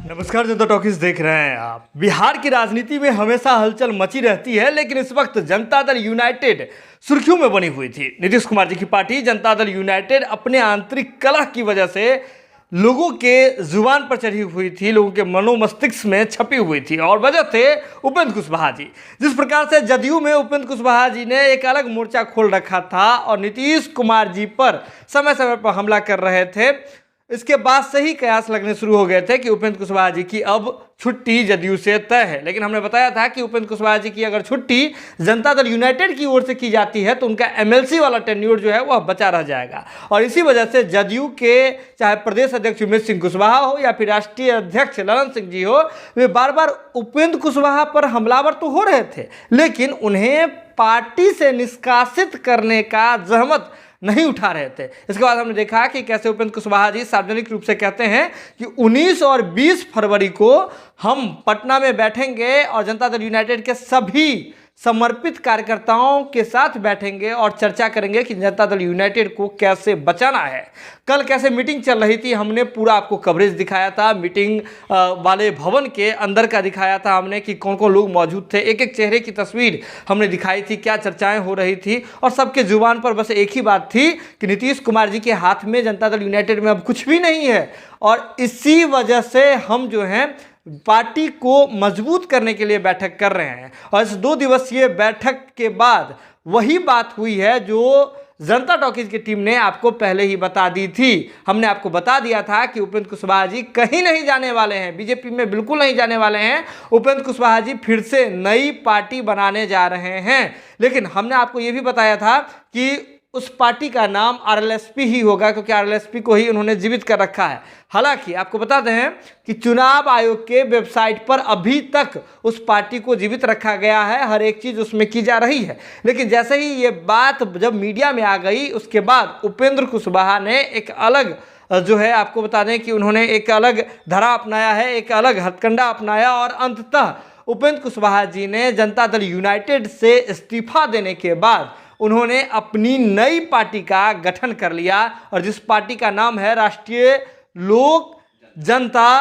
नमस्कार, जनता टॉकीज देख रहे हैं आप। बिहार की राजनीति में हमेशा हलचल मची रहती है, लेकिन इस वक्त जनता दल यूनाइटेड सुर्खियों में बनी हुई थी। नीतीश कुमार जी की पार्टी जनता दल यूनाइटेड अपने आंतरिक कलह की वजह से लोगों के जुबान पर चढ़ी हुई थी, लोगों के मनोमस्तिष्क में छपी हुई थी, और वजह थे उपेंद्र कुशवाहा जी। जिस प्रकार से जदयू में उपेंद्र कुशवाहा जी ने एक अलग मोर्चा खोल रखा था और नीतीश कुमार जी पर समय समय पर हमला कर रहे थे, इसके बाद से ही कयास लगने शुरू हो गए थे कि उपेंद्र कुशवाहा जी की अब छुट्टी जदयू से तय है। लेकिन हमने बताया था कि उपेंद्र कुशवाहा जी की अगर छुट्टी जनता दल यूनाइटेड की ओर से की जाती है तो उनका एमएलसी वाला टेन्योर जो है वह बचा रह जाएगा, और इसी वजह से जदयू के चाहे प्रदेश अध्यक्ष उमेश सिंह कुशवाहा हो या फिर राष्ट्रीय अध्यक्ष ललन सिंह जी हो, वे बार बार उपेंद्र कुशवाहा पर हमलावर तो हो रहे थे, लेकिन उन्हें पार्टी से निष्कासित करने का जहमत नहीं उठा रहे थे। इसके बाद हमने देखा कि कैसे उपेंद्र कुशवाहा जी सार्वजनिक रूप से कहते हैं कि 19 और 20 फरवरी को हम पटना में बैठेंगे और जनता दल यूनाइटेड के सभी समर्पित कार्यकर्ताओं के साथ बैठेंगे और चर्चा करेंगे कि जनता दल यूनाइटेड को कैसे बचाना है। कल कैसे मीटिंग चल रही थी, हमने पूरा आपको कवरेज दिखाया था। मीटिंग वाले भवन के अंदर का दिखाया था हमने कि कौन कौन लोग मौजूद थे, एक एक चेहरे की तस्वीर हमने दिखाई थी, क्या चर्चाएं हो रही थी, और सबके जुबान पर बस एक ही बात थी कि नीतीश कुमार जी के हाथ में जनता दल यूनाइटेड में अब कुछ भी नहीं है, और इसी वजह से हम जो हैं पार्टी को मजबूत करने के लिए बैठक कर रहे हैं। और इस 2 दिवसीय बैठक के बाद वही बात हुई है जो जनता टॉकीज की टीम ने आपको पहले ही बता दी थी। हमने आपको बता दिया था कि उपेंद्र कुशवाहा जी कहीं नहीं जाने वाले हैं, बीजेपी में बिल्कुल नहीं जाने वाले हैं। उपेंद्र कुशवाहा जी फिर से नई पार्टी बनाने जा रहे हैं, लेकिन हमने आपको ये भी बताया था कि उस पार्टी का नाम आरएलएसपी ही होगा, क्योंकि आरएलएसपी को ही उन्होंने जीवित कर रखा है। हालांकि आपको बताते हैं कि चुनाव आयोग के वेबसाइट पर अभी तक उस पार्टी को जीवित रखा गया है, हर एक चीज़ उसमें की जा रही है। लेकिन जैसे ही ये बात जब मीडिया में आ गई, उसके बाद उपेंद्र कुशवाहा ने एक अलग जो है आपको बता दें कि उन्होंने एक अलग धारा अपनाया है, एक अलग हथकंडा अपनाया, और अंततः उपेंद्र कुशवाहा जी ने जनता दल यूनाइटेड से इस्तीफा देने के बाद उन्होंने अपनी नई पार्टी का गठन कर लिया, और जिस पार्टी का नाम है राष्ट्रीय लोक जनता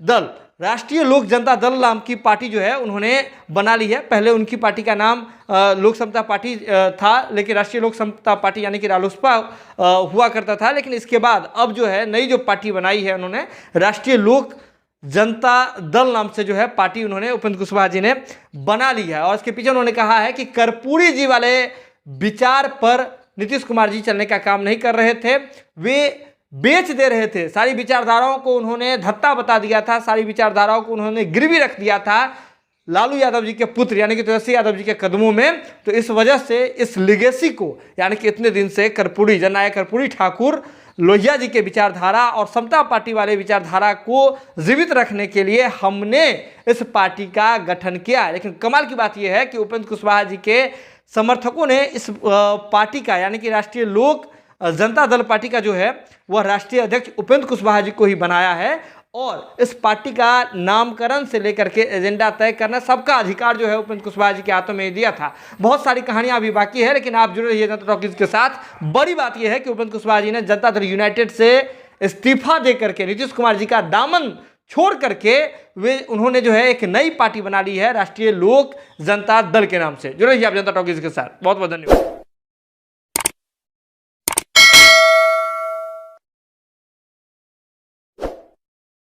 दल। राष्ट्रीय लोक जनता दल नाम की पार्टी जो है उन्होंने बना ली है। पहले उनकी पार्टी का नाम लोक समता पार्टी था, लेकिन राष्ट्रीय लोक समता पार्टी यानी कि रालोसपा हुआ करता था। लेकिन इसके बाद अब जो है नई जो पार्टी बनाई है उन्होंने राष्ट्रीय लोक जनता दल नाम से जो है पार्टी उन्होंने उपेंद्र कुशवाहा जी ने बना ली है। और इसके पीछे उन्होंने कहा है कि कर्पूरी जी वाले विचार पर नीतीश कुमार जी चलने का काम नहीं कर रहे थे, वे बेच दे रहे थे। सारी विचारधाराओं को उन्होंने धत्ता बता दिया था, सारी विचारधाराओं को उन्होंने गिरवी रख दिया था लालू यादव जी के पुत्र यानी कि तेजस्वी यादव जी के कदमों में। तो इस वजह से इस लिगेसी को यानी कि इतने दिन से कर्पूरी जननायक कर्पूरी ठाकुर लोहिया जी के विचारधारा और समता पार्टी वाले विचारधारा को जीवित रखने के लिए हमने इस पार्टी का गठन किया। लेकिन कमाल की बात यह है कि उपेंद्र कुशवाहा जी के समर्थकों ने इस पार्टी का यानी कि राष्ट्रीय लोक जनता दल पार्टी का जो है वह राष्ट्रीय अध्यक्ष उपेंद्र कुशवाहा जी को ही बनाया है, और इस पार्टी का नामकरण से लेकर के एजेंडा तय करना सबका अधिकार जो है उपेंद्र कुशवाहा जी के हाथों में दिया था। बहुत सारी कहानियां अभी बाकी है, लेकिन आप जुड़े रहिए जनता टॉकीज के साथ। बड़ी बात यह है कि उपेंद्र कुशवाहा जी ने जनता दल यूनाइटेड से इस्तीफा दे करके नीतीश कुमार जी का दामन छोड़ करके उन्होंने जो है एक नई पार्टी बना ली है राष्ट्रीय लोक जनता दल के नाम से। जुड़े रहिए आप जनता टॉकीज के साथ। बहुत बहुत धन्यवाद।